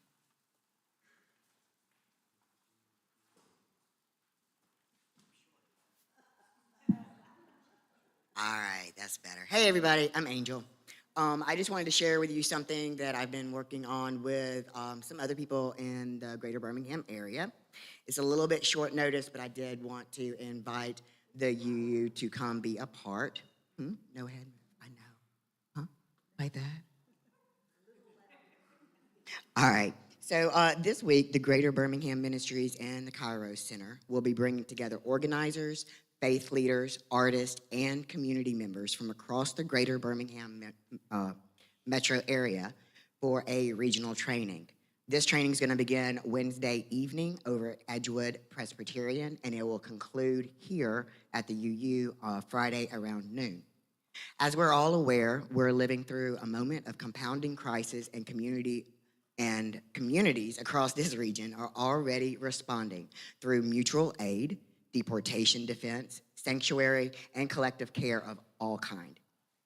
All right, that's better. Hey, everybody, I'm Angel. I just wanted to share with you something that I've been working on with some other people in the greater Birmingham area. It's a little bit short notice, but I did want to invite the UU to come be a part. No head, I know. Huh? Like that? All right. So this week, the Greater Birmingham Ministries and the Kairos Center will be bringing together organizers, faith leaders, artists, and community members from across the Greater Birmingham metro area for a regional training. This training is going to begin Wednesday evening over at Edgewood Presbyterian, and it will conclude here at the UU Friday around noon. As we're all aware, we're living through a moment of compounding crisis, and communities across this region are already responding through mutual aid, deportation defense, sanctuary, and collective care of all kind.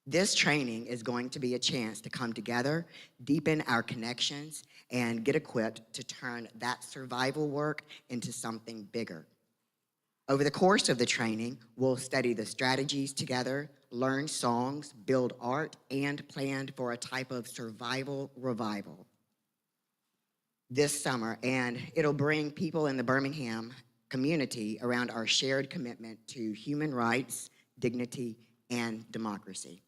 This training is going to be a chance to come together, deepen our connections, and get equipped to turn that survival work into something bigger. Over the course of the training, we'll study the strategies together, learn songs, build art, and plan for a type of survival revival this summer, and it'll bring people in the Birmingham community around our shared commitment to human rights, dignity, and democracy.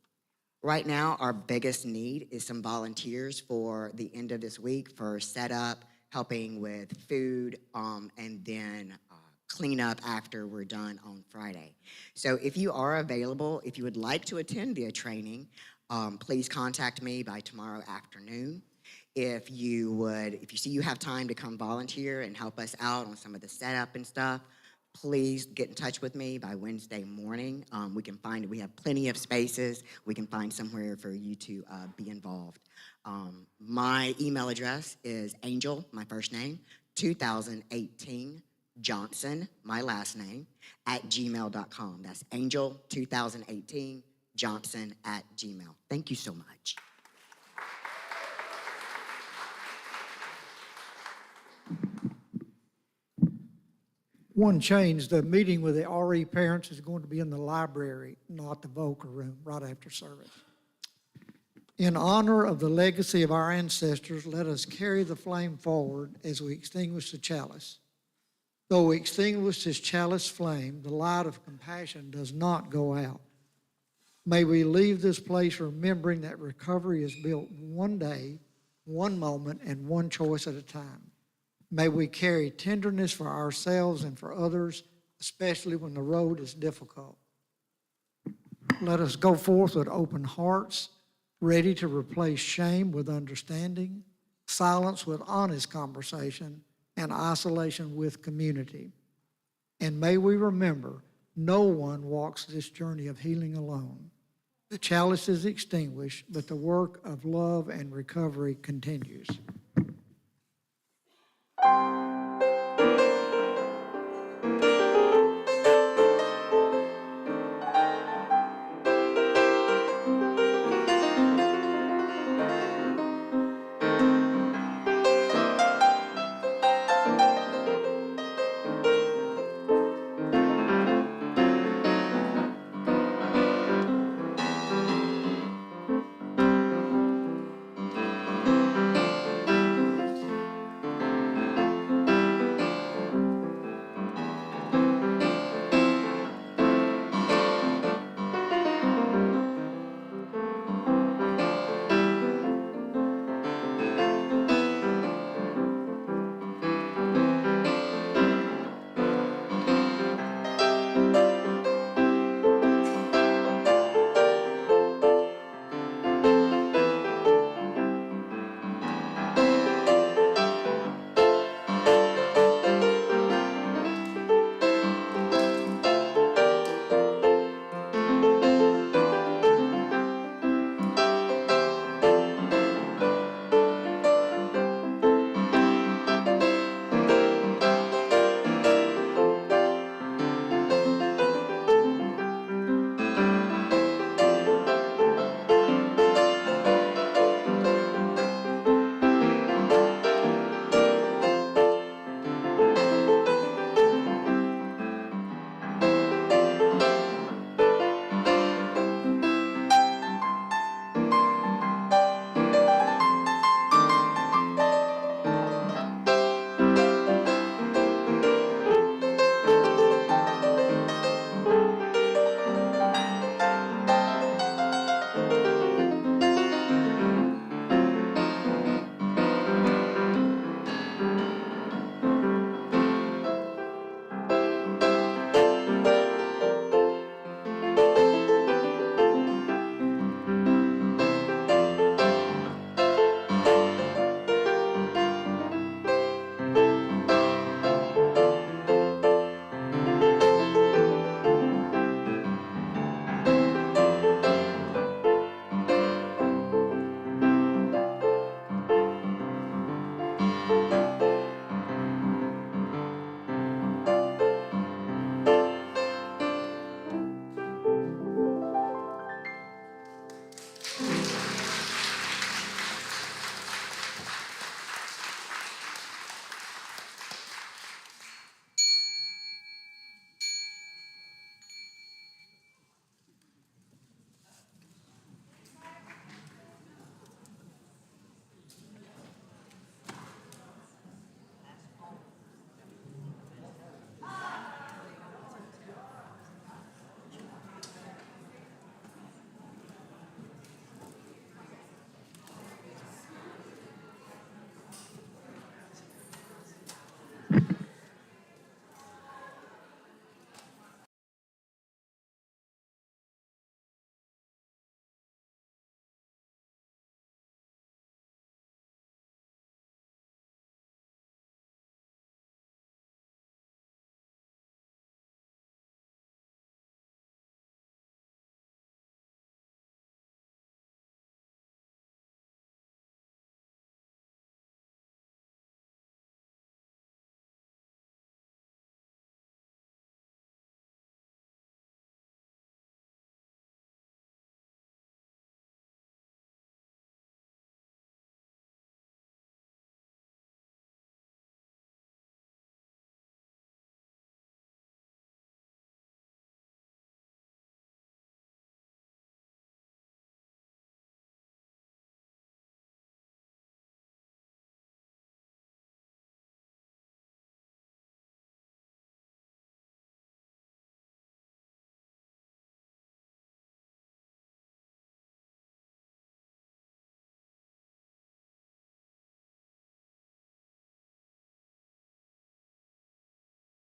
Right now, our biggest need is some volunteers for the end of this week for setup, helping with food, and then clean up after we're done on Friday. So if you are available, if you would like to attend the training, please contact me by tomorrow afternoon. If you see you have time to come volunteer and help us out on some of the setup and stuff, please get in touch with me by Wednesday morning. We have plenty of spaces. We can find somewhere for you to be involved. My email address is Angel, my first name, 2018 Johnson, my last name, @gmail.com. That's Angel 2018 Johnson @gmail. Thank you so much. One change, the meeting with the RE parents is going to be in the library, not the Volker Room, right after service. In honor of the legacy of our ancestors, let us carry the flame forward as we extinguish the chalice. Though we extinguish this chalice flame, the light of compassion does not go out. May we leave this place remembering that recovery is built one day, one moment, and one choice at a time. May we carry tenderness for ourselves and for others, especially when the road is difficult. Let us go forth with open hearts, ready to replace shame with understanding, silence with honest conversation, and isolation with community. And may we remember, no one walks this journey of healing alone. The chalice is extinguished, but the work of love and recovery continues.